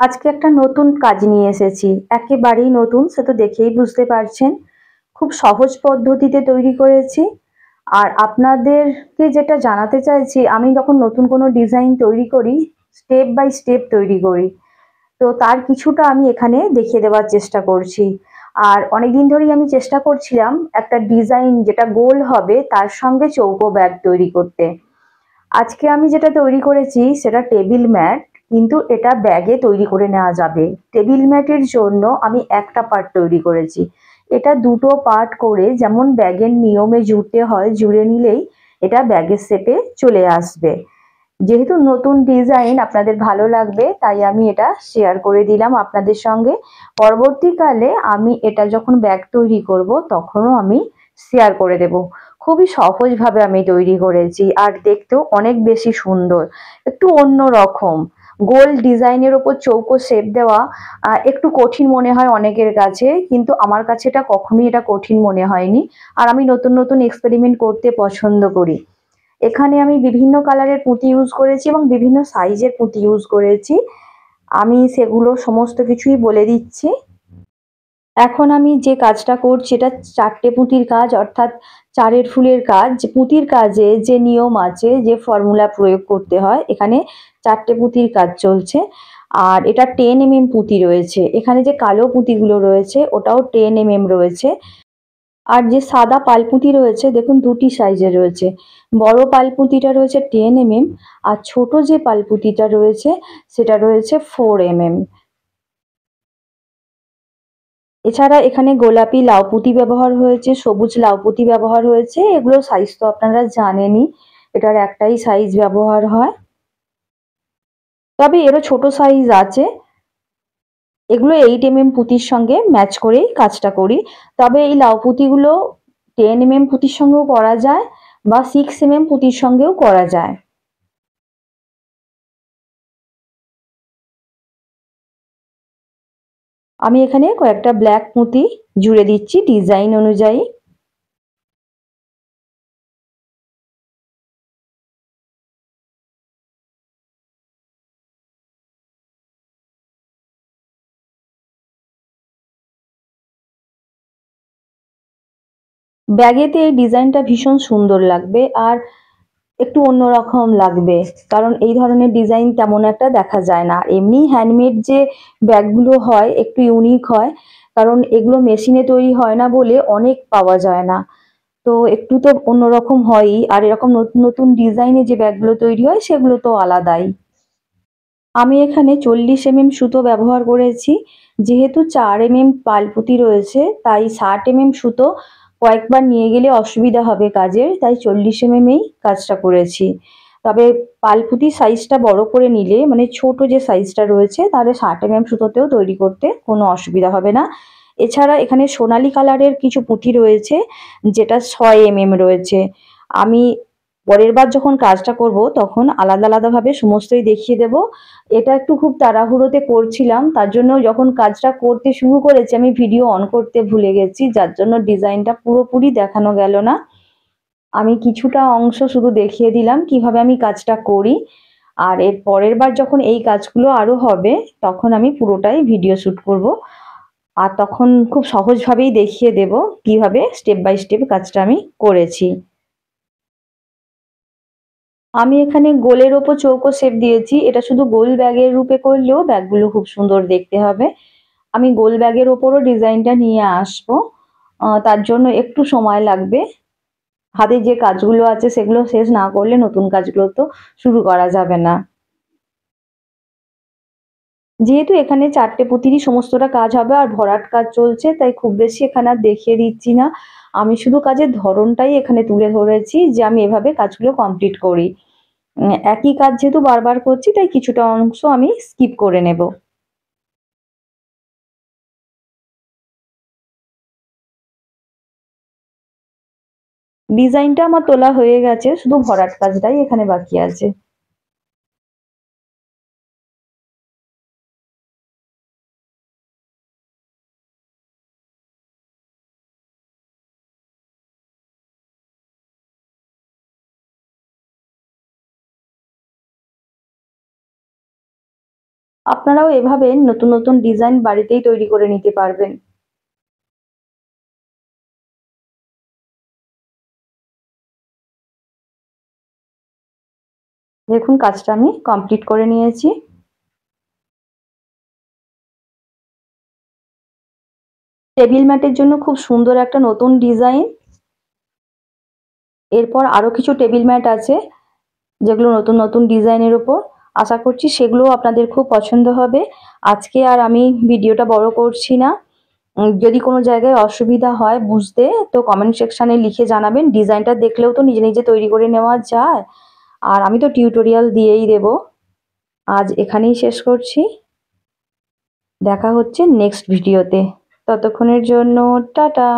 আজকে একটা নতুন কাজ নিয়ে এসেছি। একেবারেই নতুন, সে তো দেখেই বুঝতে পারছেন। খুব সহজ পদ্ধতিতে তৈরি করেছি। আর আপনাদেরকে যেটা জানাতে চাইছি, আমি যখন নতুন কোনো ডিজাইন তৈরি করি, স্টেপ বাই স্টেপ তৈরি করি। তো তার কিছুটা আমি এখানে দেখিয়ে দেওয়ার চেষ্টা করছি। আর অনেকদিন ধরেই আমি চেষ্টা করছিলাম একটা ডিজাইন যেটা গোল হবে তার সঙ্গে চৌকো ব্যাগ তৈরি করতে। আজকে আমি যেটা তৈরি করেছি সেটা টেবিল ম্যাট, কিন্তু এটা ব্যাগে তৈরি করে নেওয়া যাবে। টেবিল ম্যাটের জন্য আমি একটা পার্ট তৈরি করেছি। এটা দুটো পার্ট করে যেমন ব্যাগের নিয়মে জুড়তে হয়, জুড়ে নিলেই এটা ব্যাগের শেপে চলে আসবে। যেহেতু নতুন ডিজাইন আপনাদের ভালো লাগবে, তাই আমি এটা শেয়ার করে দিলাম আপনাদের সঙ্গে। পরবর্তীকালে আমি এটা যখন ব্যাগ তৈরি করব তখনও আমি শেয়ার করে দেব। খুবই সহজভাবে আমি তৈরি করেছি, আর দেখতেও অনেক বেশি সুন্দর। একটু অন্য রকম গোল ডিজাইনের ওপর চৌকো শেপ দেওয়া একটু কঠিন মনে হয় অনেকের কাছে, কিন্তু আমার কাছে এটা কখনোই কঠিন মনে হয়নি। আর আমি নতুন নতুন এক্সপেরিমেন্ট করতে পছন্দ করি। এখানে আমি বিভিন্ন কালারের পুঁতি ইউজ করেছি এবং বিভিন্ন সাইজের পুঁতি ইউজ করেছি। আমি সেগুলো সমস্ত কিছুই বলে দিচ্ছি। এখন আমি যে কাজটা করছি এটা চারটে পুঁতির কাজ, অর্থাৎ চারের ফুলের কাজ। যে পুঁতির কাজে যে নিয়ম আছে, যে ফর্মুলা প্রয়োগ করতে হয়, এখানে চারটে পুঁতির কাজ চলছে। আর এটা 10 mm পুঁতি রয়েছে। এখানে যে কালো পুঁতিগুলো রয়েছে ওটাও 10 mm রয়েছে। আর যে সাদা পালপুঁতি রয়েছে দেখুন দুটি সাইজের রয়েছে। বড় পালপুঁতিটা রয়েছে 10 mm, আর ছোট যে পালপুঁতিটা রয়েছে সেটা রয়েছে 4 mm। এছাড়া এখানে গোলাপি লাউপুঁতি ব্যবহার হয়েছে, সবুজ লাউপুঁতি ব্যবহার হয়েছে। এগুলো সাইজ তো আপনারা জানেনই, এটার একটাই সাইজ ব্যবহার হয়, তবে এরও ছোট সাইজ আছে। এগুলো 8 mm পুঁতির সঙ্গে ম্যাচ করেই কাজটা করি। তবে এই লাউ পুঁতিগুলো 10 mm পুঁতির সঙ্গেও করা যায় বা 6 mm পুঁতির সঙ্গেও করা যায়। আমি এখানে কয়েকটা ব্ল্যাক পুঁতি জুড়ে দিচ্ছি ডিজাইন অনুযায়ী। ব্যাগেতে এই ডিজাইনটা ভীষণ সুন্দর লাগবে আর একটু অন্যরকম লাগবে, কারণ এই ধরনের ডিজাইন তেমন একটা দেখা যায় না। এমনি হ্যান্ডমেড যে ব্যাগগুলো হয় একটু ইউনিক হয়, কারণ এগুলো মেশিনে তৈরি হয় না বলে অনেক পাওয়া যায় না। তো একটু তো অন্যরকম হয়ই, আর এরকম নতুন নতুন ডিজাইনে যে ব্যাগগুলো তৈরি হয় সেগুলো তো আলাদাই। আমি এখানে 40 mm সুতো ব্যবহার করেছি। যেহেতু 4 mm পালপুঁতি রয়েছে তাই 60 mm সুতো কয়েকবার নিয়ে গেলে অসুবিধা হবে কাজের, তাই 40 mm-এই কাজটা করেছি। তবে পালপুঁতির সাইজটা বড় করে নিলে, মানে ছোট যে সাইজটা রয়েছে, তাহলে 60 mm সুতোতেও তৈরি করতে কোনো অসুবিধা হবে না। এছাড়া এখানে সোনালী কালারের কিছু পুঁতি রয়েছে যেটা 6 mm রয়েছে। আমি পরের বার যখন কাজটা করব তখন আলাদা আলাদাভাবে সমস্তই দেখিয়ে দেব। এটা একটু খুব তাড়াহুড়োতে করছিলাম, তার জন্য যখন কাজটা করতে শুরু করেছি আমি ভিডিও অন করতে ভুলে গেছি, যার জন্য ডিজাইনটা পুরোপুরি দেখানো গেল না। আমি কিছুটা অংশ শুধু দেখিয়ে দিলাম কিভাবে আমি কাজটা করি। আর এর পরের বার যখন এই কাজগুলো আরো হবে তখন আমি পুরোটাই ভিডিও শুট করব, আর তখন খুব সহজভাবেই দেখিয়ে দেব কিভাবে স্টেপ বাই স্টেপ কাজটা আমি করেছি। আমি এখানে গোলের ওপর চৌকো শেপ দিয়েছি। এটা শুধু গোল ব্যাগের রূপে করলেও ব্যাগগুলো খুব সুন্দর দেখতে হবে। আমি গোল ব্যাগের ওপরও ডিজাইনটা নিয়ে আসবো। তার জন্য একটু সময় লাগবে। হাতে যে কাজগুলো আছে সেগুলো শেষ না করলে নতুন কাজগুলো তো শুরু করা যাবে না। যেহেতু এখানে চারটে পুঁতিরই সমস্তটা কাজ হবে আর ভরাট কাজ চলছে, তাই খুব বেশি এখানে আর দেখিয়ে দিচ্ছি না। আমি শুধু কাজের ধরনটাই এখানে তুলে ধরেছি যে আমি এভাবে কাজগুলো কমপ্লিট করি। একই কাজ যেহেতু বারবার করছি তাই কিছুটা অংশ আমি স্কিপ করে নেব। ডিজাইনটা আমার তোলা হয়ে গেছে, শুধু ভরাট কাজটাই এখানে বাকি আছে। আপনারাও এভাবে নতুন নতুন ডিজাইন বাড়িতেই তৈরি করে নিতে পারবেন। দেখুন কাজটা আমি কমপ্লিট করে নিয়েছি। টেবিল ম্যাটের জন্য খুব সুন্দর একটা নতুন ডিজাইন। এরপর আরো কিছু টেবিল ম্যাট আছে যেগুলো নতুন নতুন ডিজাইনের ওপর। আশা করছি সেগুলোও আপনাদের খুব পছন্দ হবে। আজকে আর আমি ভিডিওটা বড় করছি না। যদি কোনো জায়গায় অসুবিধা হয় বুঝতে তো কমেন্ট সেকশানে লিখে জানাবেন। ডিজাইনটা দেখলেও তো নিজে নিজে তৈরি করে নেওয়া যায়, আর আমি তো টিউটোরিয়াল দিয়েই দেব। আজ এখানেই শেষ করছি। দেখা হচ্ছে নেক্সট ভিডিওতে। ততক্ষণের জন্য টাটা।